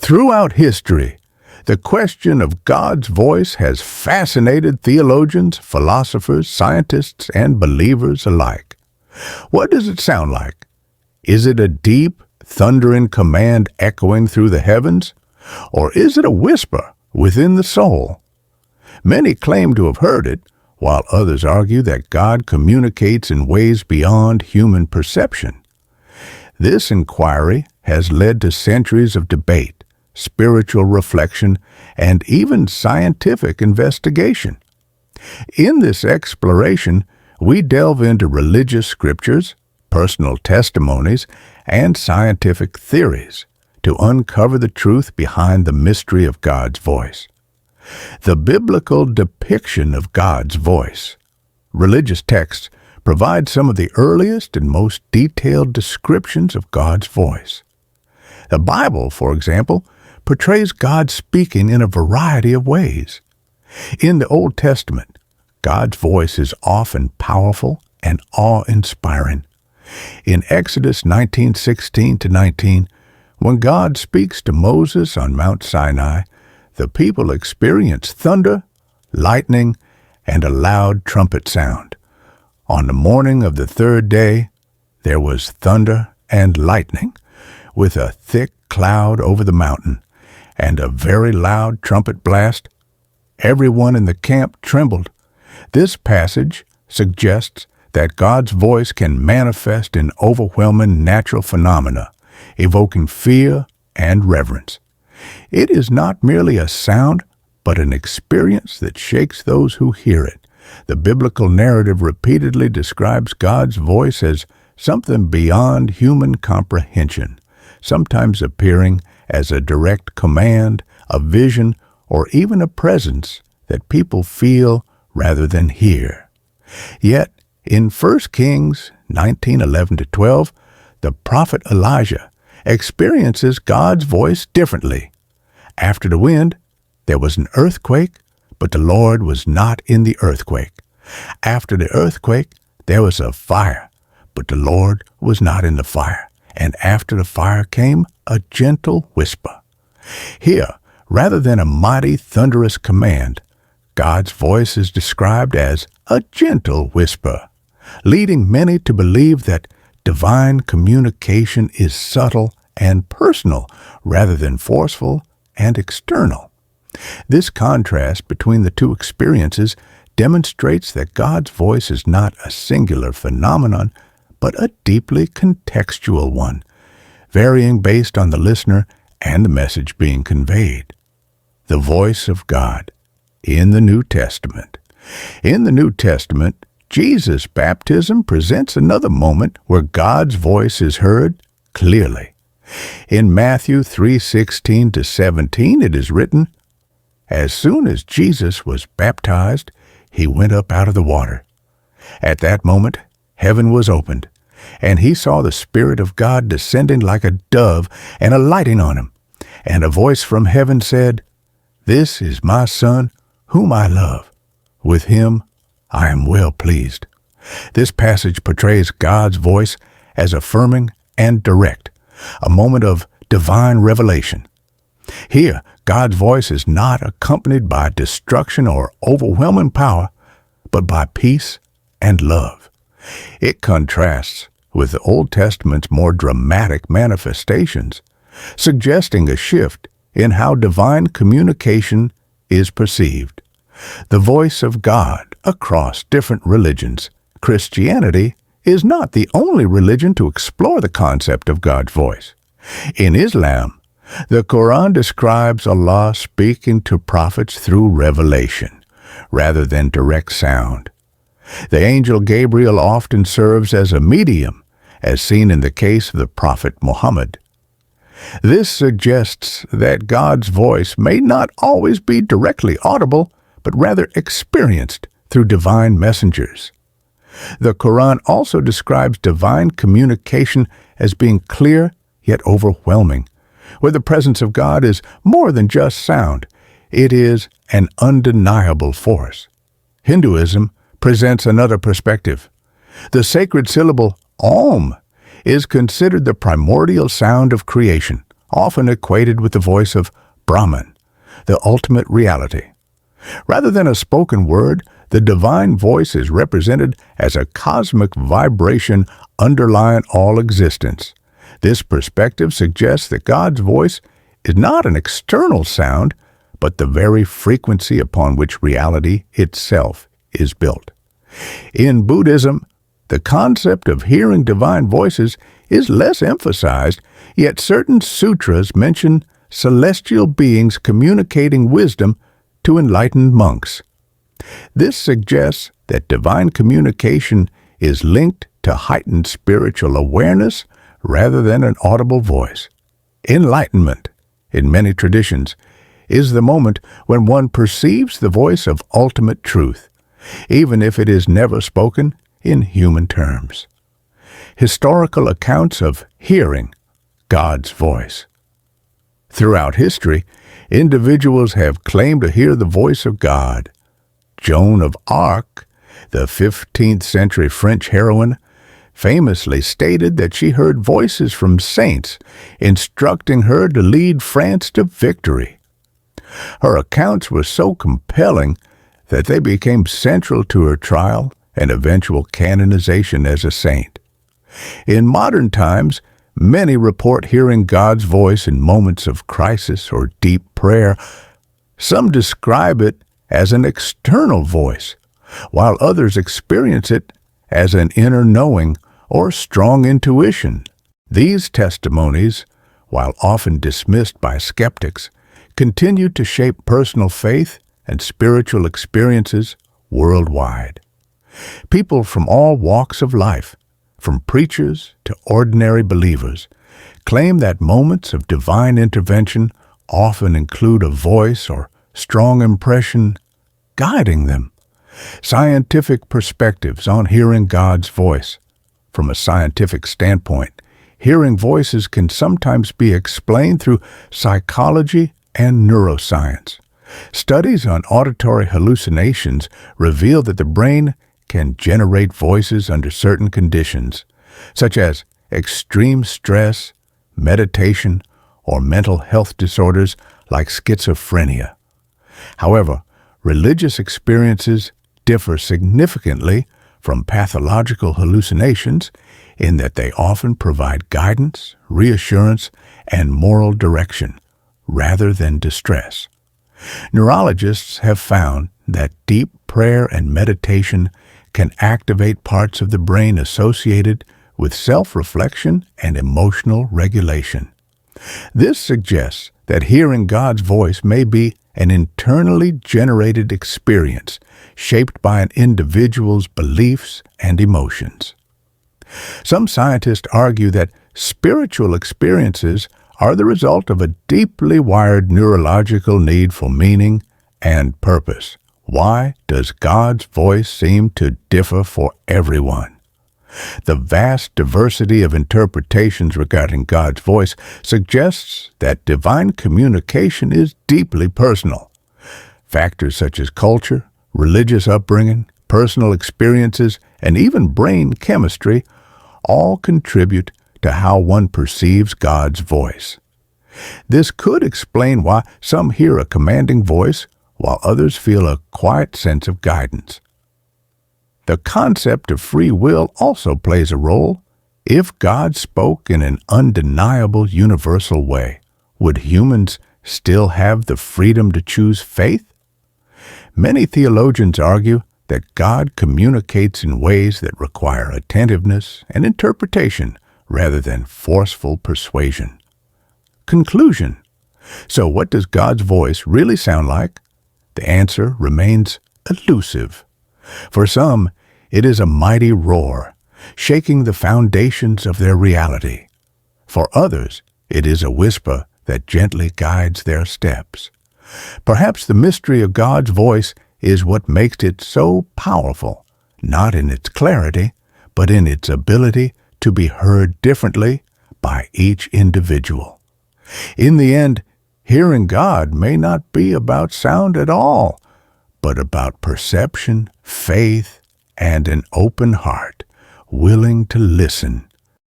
Throughout history, the question of God's voice has fascinated theologians, philosophers, scientists, and believers alike. What does it sound like? Is it a deep, thundering command echoing through the heavens? Or is it a whisper within the soul? Many claim to have heard it, while others argue that God communicates in ways beyond human perception. This inquiry has led to centuries of debate, spiritual reflection, and even scientific investigation. In this exploration, we delve into religious scriptures, personal testimonies, and scientific theories to uncover the truth behind the mystery of God's voice. The biblical depiction of God's voice. Religious texts provide some of the earliest and most detailed descriptions of God's voice. The Bible, for example, portrays God speaking in a variety of ways. In the Old Testament, God's voice is often powerful and awe-inspiring. In Exodus 19:16-19, when God speaks to Moses on Mount Sinai, the people experience thunder, lightning, and a loud trumpet sound. On the morning of the third day, there was thunder and lightning, with a thick cloud over the mountain, and a very loud trumpet blast. Everyone in the camp trembled. This passage suggests that God's voice can manifest in overwhelming natural phenomena, evoking fear and reverence. It is not merely a sound, but an experience that shakes those who hear it. The biblical narrative repeatedly describes God's voice as something beyond human comprehension, sometimes appearing as a direct command, a vision, or even a presence that people feel rather than hear. Yet, in 1 Kings 19:11-12, the prophet Elijah experiences God's voice differently. After the wind, there was an earthquake, but the Lord was not in the earthquake. After the earthquake, there was a fire, but the Lord was not in the fire. And after the fire came a gentle whisper. Here, rather than a mighty, thunderous command, God's voice is described as a gentle whisper, leading many to believe that divine communication is subtle and personal rather than forceful and external. This contrast between the two experiences demonstrates that God's voice is not a singular phenomenon, but a deeply contextual one, varying based on the listener and the message being conveyed. The voice of God in the New Testament. In the New Testament, Jesus' baptism presents another moment where God's voice is heard clearly. In Matthew 3:16-17, it is written, "As soon as Jesus was baptized, he went up out of the water. At that moment, heaven was opened, and he saw the Spirit of God descending like a dove and alighting on him. And a voice from heaven said, 'This is my Son, whom I love. With him I am well pleased.'" This passage portrays God's voice as affirming and direct, a moment of divine revelation. Here, God's voice is not accompanied by destruction or overwhelming power, but by peace and love. It contrasts with the Old Testament's more dramatic manifestations, suggesting a shift in how divine communication is perceived. The voice of God across different religions. Christianity is not the only religion to explore the concept of God's voice. In Islam, the Quran describes Allah speaking to prophets through revelation, rather than direct sound. The angel Gabriel often serves as a medium, as seen in the case of the prophet Muhammad. This suggests that God's voice may not always be directly audible, but rather experienced through divine messengers. The Quran also describes divine communication as being clear yet overwhelming, where the presence of God is more than just sound. It is an undeniable force. Hinduism presents another perspective. The sacred syllable Om is considered the primordial sound of creation, often equated with the voice of Brahman, the ultimate reality. Rather than a spoken word, the divine voice is represented as a cosmic vibration underlying all existence. This perspective suggests that God's voice is not an external sound, but the very frequency upon which reality itself is built. In Buddhism, the concept of hearing divine voices is less emphasized, yet certain sutras mention celestial beings communicating wisdom to enlightened monks. This suggests that divine communication is linked to heightened spiritual awareness rather than an audible voice. Enlightenment, in many traditions, is the moment when one perceives the voice of ultimate truth, even if it is never spoken in human terms. Historical accounts of hearing God's voice. Throughout history, individuals have claimed to hear the voice of God. Joan of Arc, the 15th century French heroine, famously stated that she heard voices from saints instructing her to lead France to victory. Her accounts were so compelling that they became central to her trial and eventual canonization as a saint. In modern times, many report hearing God's voice in moments of crisis or deep prayer. Some describe it as an external voice, while others experience it as an inner knowing or strong intuition. These testimonies, while often dismissed by skeptics, continue to shape personal faith and spiritual experiences worldwide. People from all walks of life, from preachers to ordinary believers, claim that moments of divine intervention often include a voice or strong impression guiding them. Scientific perspectives on hearing God's voice. From a scientific standpoint, hearing voices can sometimes be explained through psychology and neuroscience. Studies on auditory hallucinations reveal that the brain can generate voices under certain conditions, such as extreme stress, meditation, or mental health disorders like schizophrenia. However, religious experiences differ significantly from pathological hallucinations in that they often provide guidance, reassurance, and moral direction rather than distress. Neurologists have found that deep prayer and meditation can activate parts of the brain associated with self-reflection and emotional regulation. This suggests that hearing God's voice may be an internally generated experience shaped by an individual's beliefs and emotions. Some scientists argue that spiritual experiences are the result of a deeply wired neurological need for meaning and purpose. Why does God's voice seem to differ for everyone? The vast diversity of interpretations regarding God's voice suggests that divine communication is deeply personal. Factors such as culture, religious upbringing, personal experiences, and even brain chemistry all contribute to how one perceives God's voice. This could explain why some hear a commanding voice while others feel a quiet sense of guidance. The concept of free will also plays a role. If God spoke in an undeniable universal way, would humans still have the freedom to choose faith? Many theologians argue that God communicates in ways that require attentiveness and interpretation rather than forceful persuasion. Conclusion. So what does God's voice really sound like? The answer remains elusive. For some, it is a mighty roar, shaking the foundations of their reality. For others, it is a whisper that gently guides their steps. Perhaps the mystery of God's voice is what makes it so powerful, not in its clarity, but in its ability to be heard differently by each individual. In the end, hearing God may not be about sound at all, but about perception, faith, and an open heart, willing to listen